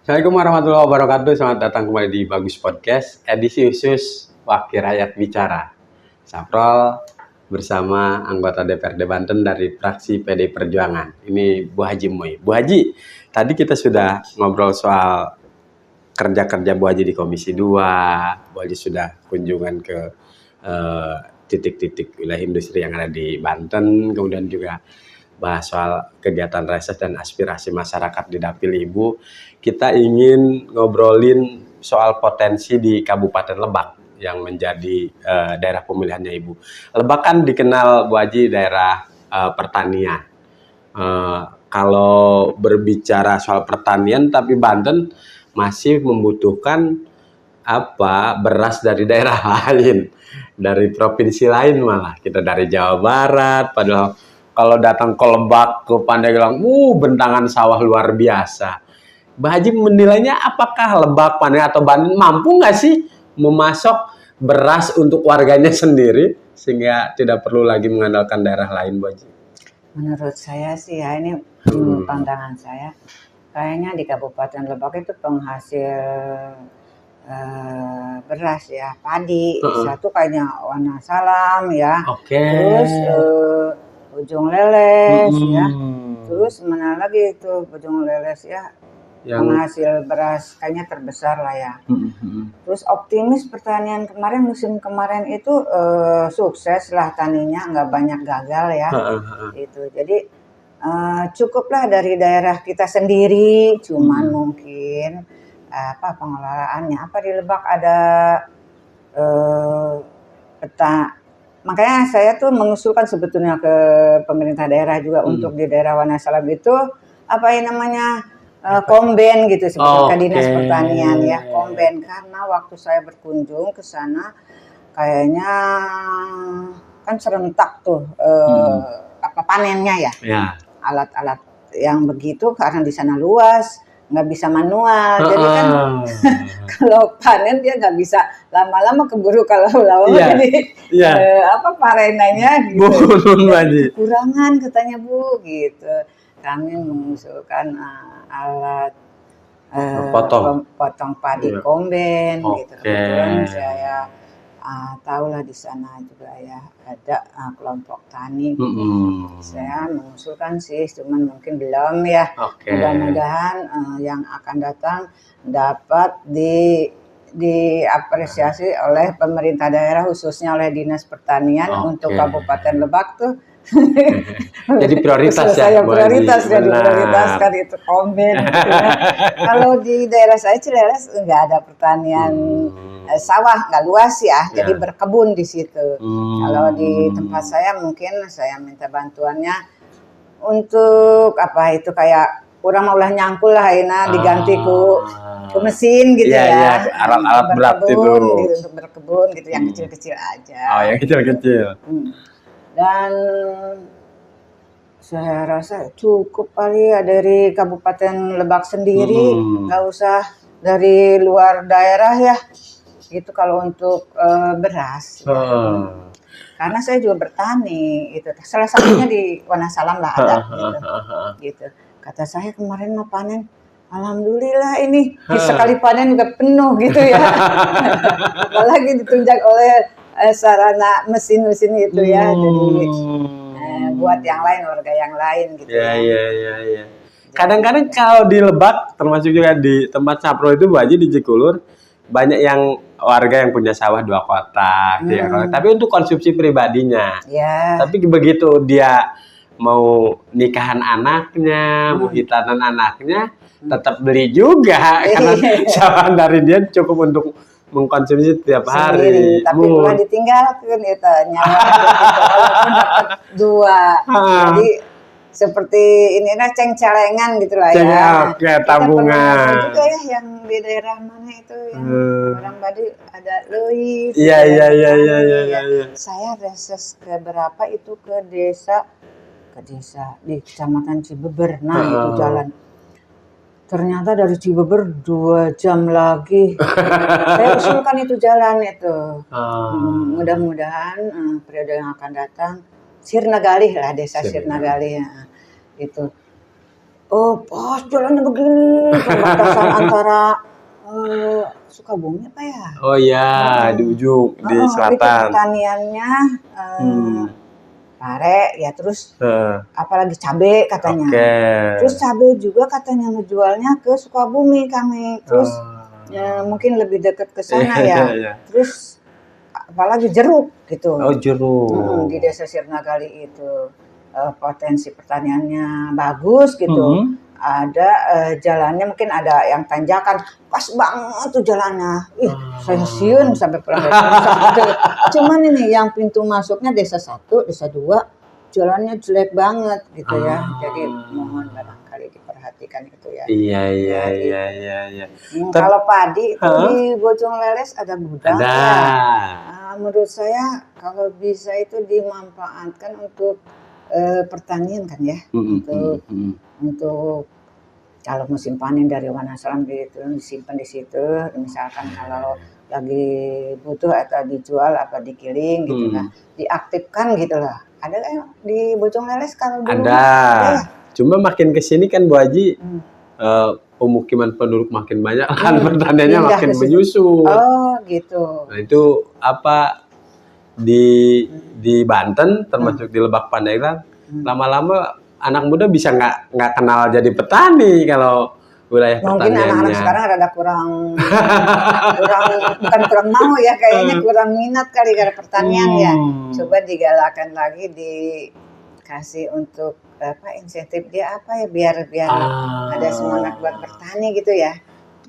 Assalamualaikum warahmatullahi wabarakatuh. Selamat datang kembali di Bagus Podcast, edisi khusus Wakil Rakyat Bicara. Saprol bersama anggota DPRD Banten dari fraksi PD Perjuangan. Ini Bu Haji Moy. Bu Haji, tadi kita sudah ngobrol soal kerja-kerja Bu Haji di Komisi 2. Bu Haji sudah kunjungan ke titik-titik wilayah industri yang ada di Banten, kemudian juga bahas soal kegiatan reses dan aspirasi masyarakat di Dapil Ibu. Kita ingin ngobrolin soal potensi di Kabupaten Lebak yang menjadi daerah pemilihannya Ibu. Lebak kan dikenal Bu Haji daerah pertanian. Kalau berbicara soal pertanian, tapi Banten masih membutuhkan beras dari daerah lain, dari provinsi lain malah. Kita dari Jawa Barat, padahal kalau datang ke Lebak, ke Pandeglang, bentangan sawah luar biasa. Mbak Haji menilainya apakah Lebak, Pandeglang atau Banten mampu nggak sih memasok beras untuk warganya sendiri sehingga tidak perlu lagi mengandalkan daerah lain, Bu Haji? Menurut saya sih ya, ini pandangan saya, kayaknya di Kabupaten Lebak itu penghasil beras ya, padi. Satu kayaknya Wonosalam ya, terus Ujung Leles ya, terus mana lagi itu Ujung Leles ya, penghasil beras kayaknya terbesar lah ya. Terus optimis pertanian kemarin, musim kemarin itu sukses lah taninya, nggak banyak gagal ya. Itu jadi cukuplah dari daerah kita sendiri, cuman mungkin pengelolaannya di Lebak ada makanya saya tuh mengusulkan sebetulnya ke pemerintah daerah juga untuk di daerah Wonosalam itu komben gitu sebetulnya ke dinas pertanian ya, komben, karena waktu saya berkunjung ke sana kayaknya kan serentak tuh panennya ya. Alat-alat yang begitu karena di sana luas, nggak bisa manual, jadi kan kalau panen dia nggak bisa lama-lama keburu, kalau lama jadi parenanya gitu, kekurangan katanya Bu gitu. Kami mengusulkan alat potong padi komben gitu. Kebetulan saya tahulah di sana juga ya ada kelompok tani. Saya mengusulkan sih, cuman mungkin belum ya. Mudah-mudahan yang akan datang dapat diapresiasi oleh pemerintah daerah, khususnya oleh Dinas Pertanian untuk Kabupaten Lebak tuh. Jadi prioritas diprioritaskan itu komben gitu ya. Kalau di daerah saya Cileles nggak ada pertanian sawah, nggak luas ya, jadi berkebun di situ. Kalau di tempat saya mungkin saya minta bantuannya untuk kayak kurang ulah nyangkul lah Aina, diganti ke mesin gitu ya. Alat-alat berat itu gitu, untuk berkebun gitu, yang kecil-kecil aja. Yang kecil-kecil. Dan saya rasa cukup kali ya dari Kabupaten Lebak sendiri, nggak usah dari luar daerah ya. Gitu kalau untuk beras. Karena saya juga bertani gitu. Salah satunya di Wonosalam lah ada gitu. Kata saya kemarin mah panen, alhamdulillah ini sekali panen juga penuh gitu ya. Apalagi ditunjang oleh sarana mesin-mesin itu ya. Jadi buat yang lain, warga yang lain gitu ya. Kadang-kadang kalau di Lebak, termasuk juga di tempat Saprol itu Bu Haji di Cikulur, banyak yang warga yang punya sawah 2 kotak, 3 kotak, tapi untuk konsumsi pribadinya. Tapi begitu dia mau nikahan anaknya, mau hitanan anaknya, tetap beli juga karena sawah dari dia cukup untuk mengkonsumsi tiap hari. Tapi malah ditinggalkan itu nyawa gitu, walaupun dapat 2. Jadi seperti ini ceng-celengan gitu lah ya. Tabungan. Juga ya yang di daerah mana itu yang orang Badu ada leuit. Iya. Saya reses ke berapa itu ke desa di Kecamatan Cibeber. Nah, itu jalan. Ternyata dari Cibeber 2 jam lagi. Saya usulkan itu jalan itu. Mudah-mudahan periode yang akan datang Sirna Galih lah, desa Sirna Galih itu Oh, pas jalannya begini, perbatasan antara Sukabumi apa ya? Oh iya, di ujung, di Itu selatan. pertaniannya pare, ya terus Heeh. apalagi cabe katanya. Oke. Terus cabe juga katanya ngejualnya ke Sukabumi kami. Terus ya, mungkin lebih dekat ke sana Iya, ya. iya. Terus apalagi jeruk gitu. Oh, jeruk. Di desa Sirnagali itu potensi pertaniannya bagus gitu. Ada jalannya mungkin ada yang tanjakan, pas banget tuh jalannya. Saya siun sampai pulang dari sana. Cuman ini yang pintu masuknya desa 1, desa 2 jalannya jelek banget gitu ya. Jadi mohon barangkali diperhatikan itu ya. Iya. Kalau padi itu di Bojong Leles ada gudang Ada. ya. Menurut saya kalau bisa itu dimanfaatkan untuk pertanian kan ya. Untuk kalau musim panen dari Wonosalam gitu disimpan di situ. Misalkan kalau lagi butuh atau dijual apa dikiling gitu kan, diaktifkan gitu lah. Ada kan di Bojong Leles kalau dulu? Ada. Ya? Cuma makin kesini kan Bu Haji, pemukiman penduduk makin banyak kan, pertaniannya makin menyusut. Oh gitu. Nah itu apa di Banten termasuk di Lebak Pandeglang, lama-lama anak muda bisa nggak kenal jadi petani kalau wilayah mungkin pertaniannya. Anak-anak sekarang rada kurang bukan kurang mau ya, kayaknya kurang minat kali karena pertanian ya. Coba digalakan lagi, dikasih untuk apa insentif dia apa ya biar ada semangat buat bertani gitu ya.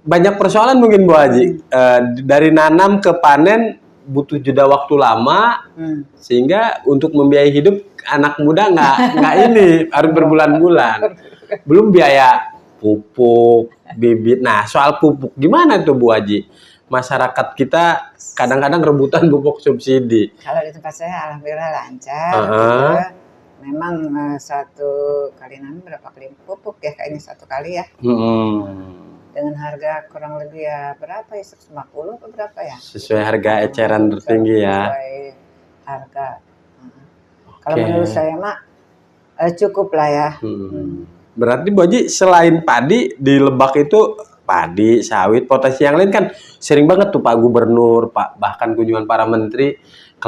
Banyak persoalan mungkin Bu Haji. Dari nanam ke panen butuh jeda waktu lama, sehingga untuk membiayai hidup anak muda nggak ini harus berbulan-bulan. Belum biaya pupuk, bibit. Nah soal pupuk gimana tuh Bu Haji? Masyarakat kita kadang-kadang rebutan pupuk subsidi. Kalau di tempat saya alhamdulillah lancar. Gitu. Memang 1 kali nanam berapa kali pupuk ya, kayaknya 1 kali ya. Dengan harga kurang lebih ya berapa ya, 150 atau berapa ya? Sesuai harga eceran tertinggi ya. Sesuai harga. Kalau menurut saya mah cukup lah ya. Berarti Bu Haji selain padi di Lebak itu padi, sawit, potensi yang lain kan sering banget tuh Pak Gubernur, bahkan kunjungan para menteri ke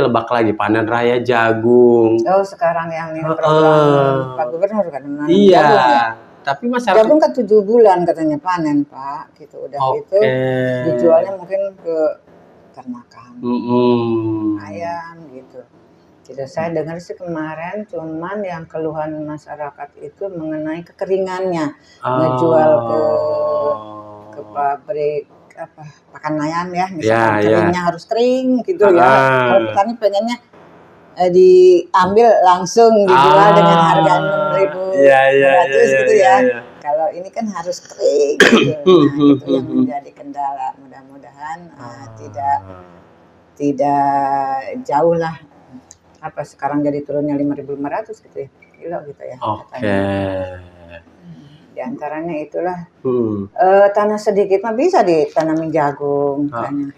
Lebak lagi panen raya jagung. Oh sekarang yang ini program Pak Gubernur kan menanam iya, jagung ya. Tapi masyarakat jagung kan 7 bulan katanya panen Pak, gitu udah itu dijualnya mungkin ke ternakan ayam gitu. Jadi saya dengar sih kemarin cuman yang keluhan masyarakat itu mengenai kekeringannya, ngejual ke pabrik apa Pakanayan ya, misalkan keringnya harus kering gitu ya. Kalau petani pengennya diambil langsung dijual dengan harga 6.500 gitu ya. Kalau ini kan harus kering gitu. Nah, itu yang menjadi kendala. Mudah-mudahan tidak jauh lah. Apa sekarang jadi turunnya 5.500 gitu ya, kilo gitu ya. Di antaranya itulah tanah sedikit mah bisa ditanamin jagung misalnya.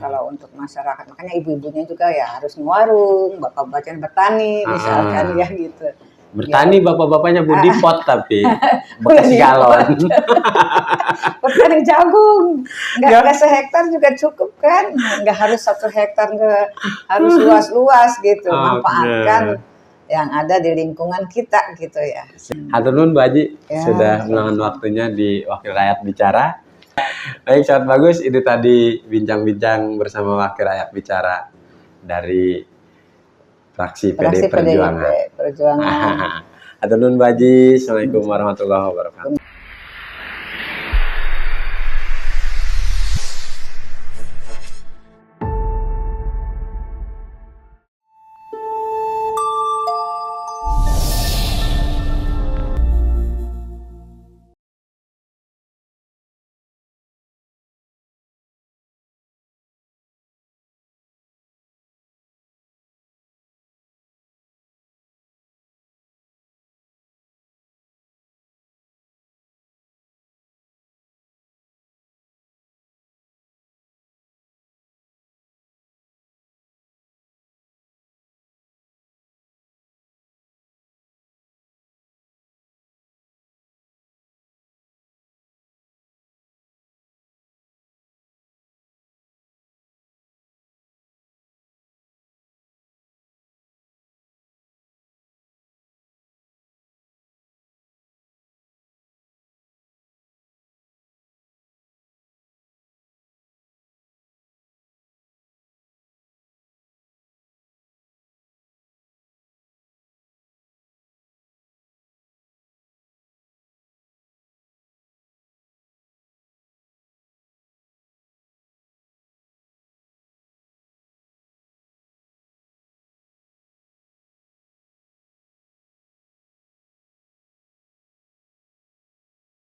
Kalau untuk masyarakat makanya ibu-ibunya juga ya harus ngewarung, bapak-bapaknya bertani misalkan ya gitu. Bertani bapak-bapaknya budi pot tapi bekas galon. Bertani jagung, nggak sehektar juga cukup kan, nggak harus 1 hektar, harus luas-luas gitu. Manfaatkan yang ada di lingkungan kita gitu ya. Hatur nuhun Bu Haji sudah meluangkan waktunya di Wakil Rakyat Bicara. Baik, sangat bagus. Itu tadi bincang-bincang bersama Wakil Rakyat Bicara dari fraksi PD Perjuangan. Perjuangan. Hatur nuhun Bu Haji. Assalamualaikum warahmatullahi wabarakatuh.